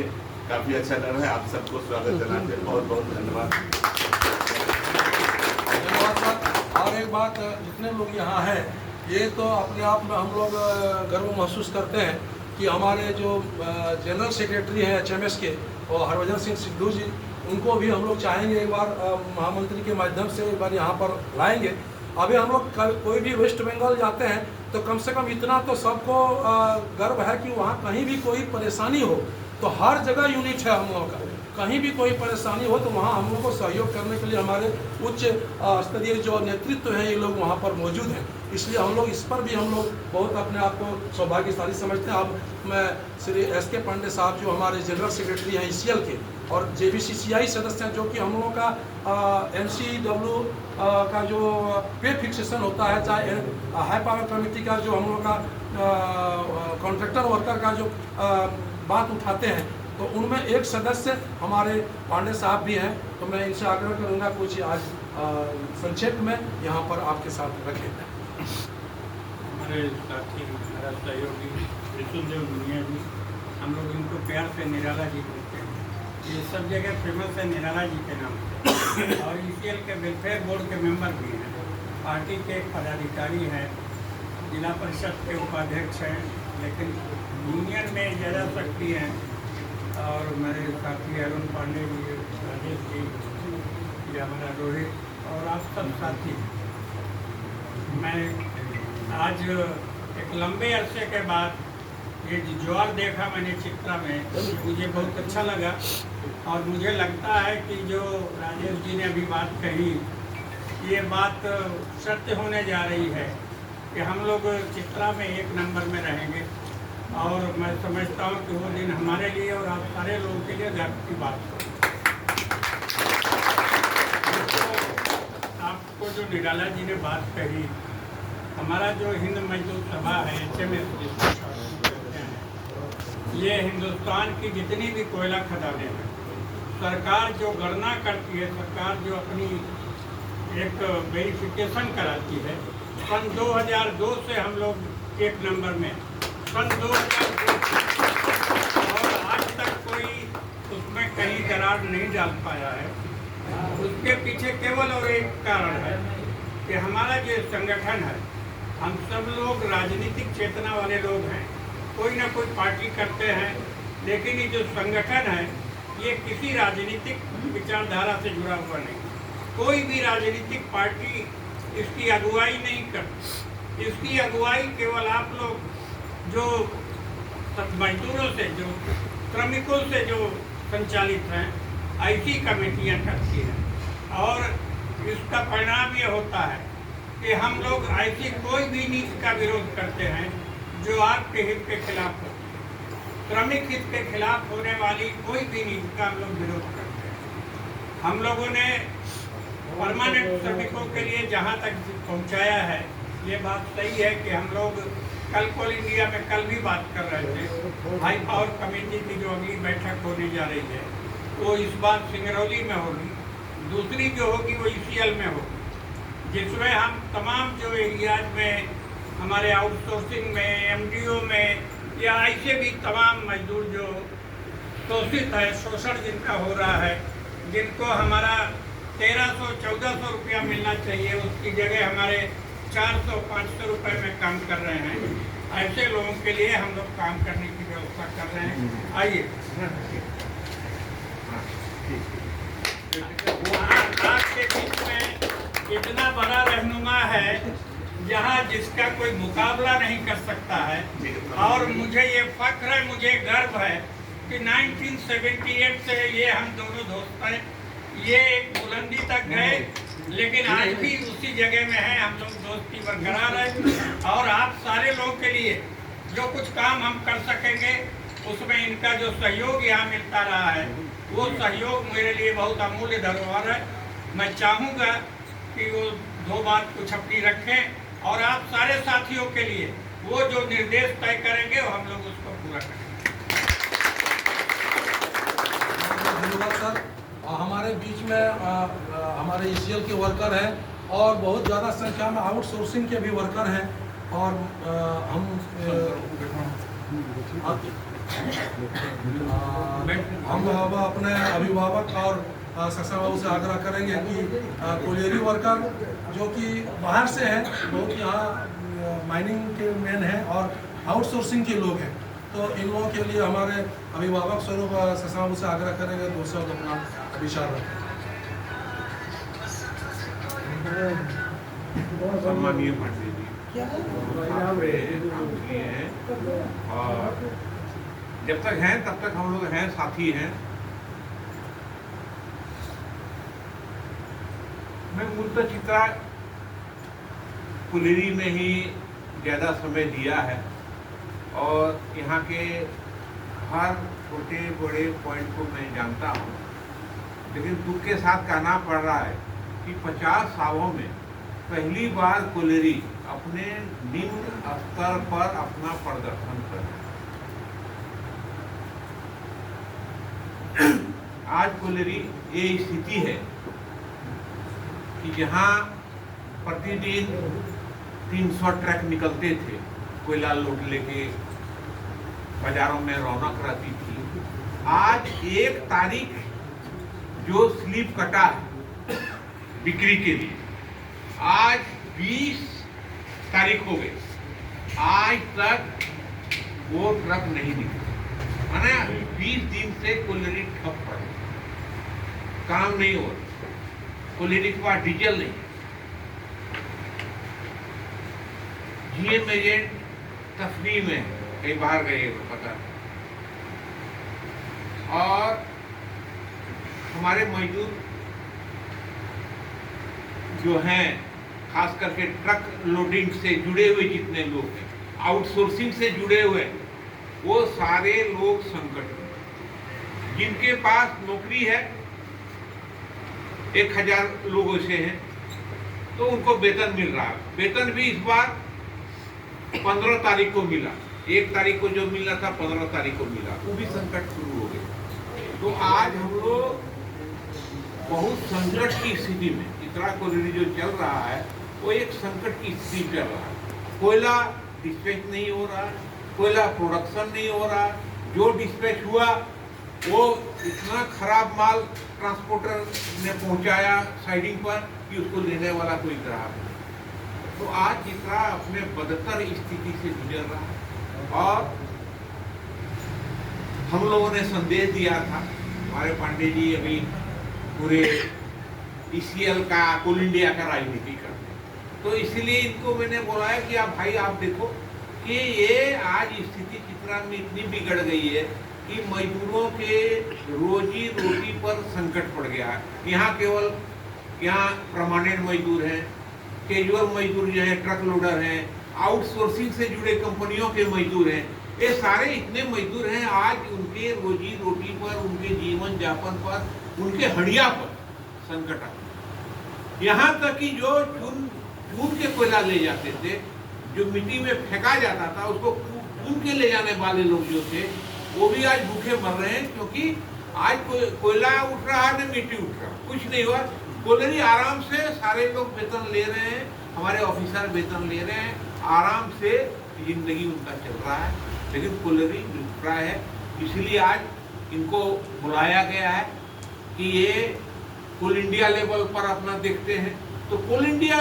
लिए काफ़ी अच्छा लग रहा है। आप सबको स्वागत जनाते हैं, बहुत बहुत धन्यवाद। और एक बात, जितने लोग यहाँ हैं ये तो अपने आप में हम लोग गर्व महसूस करते हैं कि हमारे जो जनरल सेक्रेटरी हैं HMS के और हरभजन सिंह सिद्धू जी, उनको भी हम लोग चाहेंगे एक बार महामंत्री के माध्यम से एक बार यहाँ पर लाएंगे। अभी हम लोग कोई भी वेस्ट बंगाल जाते हैं तो कम से कम इतना तो सबको गर्व है कि वहाँ कहीं भी कोई परेशानी हो तो हर जगह यूनिट है हम लोगों का। कहीं भी कोई परेशानी हो तो वहाँ हम लोग को सहयोग करने के लिए हमारे उच्च स्तरीय जो नेतृत्व है ये लोग वहाँ पर मौजूद हैं। इसलिए हम लोग इस पर भी हम लोग बहुत अपने आप को सौभाग्यशाली समझते हैं। अब मैं श्री SK पांडे साहब जो हमारे जनरल सेक्रेटरी हैं ECL के और JBCCI सदस्य हैं, जो कि हम लोगों का MCW का जो पे फिक्सेशन होता है, चाहे हाई पावर कमेटी का जो हम लोग का कॉन्ट्रैक्टर वर्कर का जो बात उठाते हैं, तो उनमें एक सदस्य हमारे पांडे साहब भी हैं। तो मैं इनसे आग्रह करूंगा कुछ आज संक्षेप में यहाँ पर आपके साथ रखें। हमारे साथी, हमारा सहयोगी विष्णुदेव दुनिया जी, हम लोग इनको प्यार से निराला जी बोलते हैं। ये सब जगह फेमस है निराला जी के नाम से। और ECL के वेलफेयर बोर्ड के मेंबर भी हैं, पार्टी के पदाधिकारी हैं, जिला परिषद के उपाध्यक्ष हैं, लेकिन यूनियन में ज़्यादा सक्रिय हैं। और मेरे साथी अरुण पांडे जी, राजेश जी, ये हमारा रोहित और आप सब साथी। मैं आज एक लंबे अरसे के बाद ये ज्वार देखा मैंने चित्रा में, मुझे बहुत अच्छा लगा। और मुझे लगता है कि जो राजेश जी ने अभी बात कही, ये बात सत्य होने जा रही है कि हम लोग चित्रा में 1 नंबर में रहेंगे। और मैं समझता हूँ कि वो दिन हमारे लिए और आप सारे लोगों के लिए गर्व की बात हो। आपको जो निराला जी ने बात कही, हमारा जो हिंद मजदूर सभा है HMS जिसको कहते हैं, ये हिंदुस्तान की जितनी भी कोयला खदानें हैं, सरकार जो गणना करती है, सरकार जो अपनी एक वेरिफिकेशन कराती है, सन 2002 से हम लोग 1 नंबर में, सन 2002 और आज तक कोई उसमें कहीं दरार नहीं डाल पाया है। उसके पीछे केवल और एक कारण है कि हमारा जो संगठन है, हम सब लोग राजनीतिक चेतना वाले लोग हैं, कोई ना कोई पार्टी करते हैं, लेकिन ये जो संगठन है ये किसी राजनीतिक विचारधारा से जुड़ा हुआ नहीं। कोई भी राजनीतिक पार्टी इसकी अगुवाई नहीं करती। इसकी अगुवाई केवल आप लोग जो मजदूरों से, जो श्रमिकों से जो संचालित हैं, ऐसी कमेटियां करती हैं। और इसका परिणाम ये होता है कि हम लोग ऐसी कोई भी नीति का विरोध करते हैं जो आपके हित के खिलाफ होती है। श्रमिक हित के खिलाफ होने वाली कोई भी नीति का हम लोग विरोध करते हैं। हम लोगों ने परमानेंट श्रमिकों के लिए जहाँ तक पहुँचाया है, ये बात सही है कि हम लोग कल कोल इंडिया में कल भी बात कर रहे थे। हाई पावर कमेटी की जो अगली बैठक होने जा रही है वो इस बार सिंगरौली में होगी, दूसरी जो होगी वो ECL में होगी, जिसमें हम तमाम जो एरियाज में हमारे आउटसोर्सिंग में, MDO में या ऐसे भी तमाम मजदूर जो शोषित है, शोषण जिनका हो रहा है, जिनको हमारा 1300-1400 रुपया मिलना चाहिए, उसकी जगह हमारे 400-500 रुपये में काम कर रहे हैं, ऐसे लोगों के लिए हम लोग काम करने की व्यवस्था कर रहे हैं। आइए, आपके बीच में इतना बड़ा रहनुमा है जहाँ जिसका कोई मुकाबला नहीं कर सकता है। और मुझे ये फख्र है, मुझे गर्व है कि 1978 से ये हम दोनों दोस्त हैं। ये एक बुलंदी तक गए, लेकिन आज भी उसी जगह में है, हम लोग दोस्ती बरकरार है। और आप सारे लोगों के लिए जो कुछ काम हम कर सकेंगे, उसमें इनका जो सहयोग यहाँ मिलता रहा है, वो सहयोग मेरे लिए बहुत अमूल्य धरोहर है। मैं चाहूँगा कि वो 2 बात कुछ अपनी रखें और आप सारे साथियों के लिए वो जो निर्देश तय करेंगे वो हम लोग उसको पूरा करेंगे। धन्यवाद सर। हमारे बीच में हमारे ECL के वर्कर हैं और बहुत ज़्यादा संख्या में आउटसोर्सिंग के भी वर्कर हैं। और हम हम अब अपने अभिभावक और ससा बाबू से आग्रह करेंगे कि कोलियरी वर्कर जो कि बाहर से हैं, बहुत यहाँ माइनिंग के मैन हैं और आउटसोर्सिंग के लोग हैं, तो इन लोगों के लिए हमारे अभिभावक स्वरूप ससा बाबू से आग्रह करेंगे तो उससे अपना विचार रखें। सम्मानीय पांडे जी हैं और जब तक हैं तब तक हम लोग हैं, साथी हैं। मैं मूलतः चित्रा कोलियरी में ही ज़्यादा समय दिया है और यहाँ के हर छोटे बड़े पॉइंट को मैं जानता हूँ, लेकिन दुख के साथ कहना पड़ रहा है कि 50 सालों में पहली बार कोलियरी अपने निम्न स्तर पर अपना प्रदर्शन कर रहा है। आज कोलियरी ये स्थिति है कि जहाँ प्रतिदिन 300 ट्रक निकलते थे कोयला लोड लेके, बाजारों में रौनक रहती थी, आज 1 तारीख जो स्लिप कटा है बिक्री के लिए, आज 20 तारीख हो गई, आज तक वो ट्रक नहीं निकले। माने 20 दिन से कोलियरी ठप पड़ी, काम नहीं हो रहा, कोलियरी के पास डीजल नहीं, जीएम एजेंट तस्लीम में कहीं बाहर गए पता नहीं, और हमारे मजदूर जो हैं, खास करके ट्रक लोडिंग से जुड़े हुए जितने लोग हैं, आउटसोर्सिंग से जुड़े हुए, वो सारे लोग संकट में। जिनके पास नौकरी है 1000 लोग ऐसे हैं, तो उनको वेतन मिल रहा है। वेतन भी इस बार 15 तारीख को मिला, 1 तारीख को जो मिलना था 15 तारीख को मिला, वो भी संकट शुरू हो गया। तो आज हम लोग बहुत संकट की स्थिति में, चित्रा कोलियरी जो चल रहा है वो एक संकट की स्थिति चल रहा है। कोयला डिस्पैच नहीं हो रहा, कोयला प्रोडक्शन नहीं हो रहा, जो डिस्पैच हुआ वो इतना खराब माल ट्रांसपोर्टर ने पहुंचाया साइडिंग पर कि उसको लेने वाला कोई ग्राहक नहीं। तो आज चित्रा अपने बदतर स्थिति से गुजर रहा है और हम लोगों ने संदेश दिया था, हमारे पांडे जी अभी पूरे ईसीएल का, कोल इंडिया का राजनीति करते हैं, तो इसीलिए इनको मैंने बोला है कि आप भाई आप देखो कि ये आज स्थिति चित्रा में इतनी बिगड़ गई है कि मजदूरों के रोजी रोटी पर संकट पड़ गया है। यहाँ केवल परमानेंट मजदूर हैं, कैजुअल मजदूर जो है, ट्रक लोडर हैं, आउटसोर्सिंग से जुड़े कंपनियों के मजदूर हैं, ये सारे इतने मजदूर हैं, आज उनके रोजी रोटी पर, उनके जीवन यापन पर, उनके हड़िया पर संकट आ। यहाँ तक कि जो चून के कोयला ले जाते थे, जो मिट्टी में फेंका जाता था, उसको चून के ले जाने वाले लोग जो थे वो भी आज भूखे मर रहे हैं, क्योंकि आज कोयला उठ रहा है, न मिट्टी उठ रहा, कुछ नहीं हुआ। कोलियरी आराम से सारे लोग वेतन ले रहे हैं, हमारे ऑफिसर वेतन ले रहे हैं, आराम से जिंदगी उनका चल रहा है, लेकिन कोलियरी निष्प्राय है। इसलिए आज इनको बुलाया गया है कि ये कोल इंडिया लेवल पर अपना देखते हैं, तो कोल इंडिया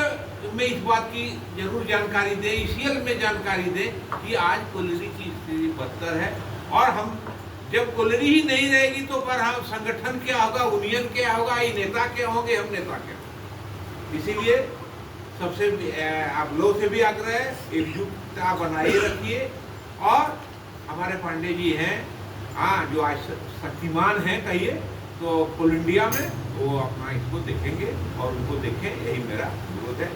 में इस बात की जरूर जानकारी दें, ईसीएल में जानकारी दें कि आज कोलियरी की स्थिति बदतर है। और हम जब कोलियरी ही नहीं रहेगी तो पर हम संगठन क्या होगा, यूनियन क्या होगा, ये नेता क्या होंगे, हम नेता क्या होंगे। इसीलिए सबसे आप लोग से भी आग्रह है, एकजुटता बनाए रखिए। और हमारे पांडे जी हैं, हाँ, जो आज शक्तिमान हैं कहिए, तो कोल इंडिया में वो अपना इसको देखेंगे और उनको देखें, यही मेरा विरोध है।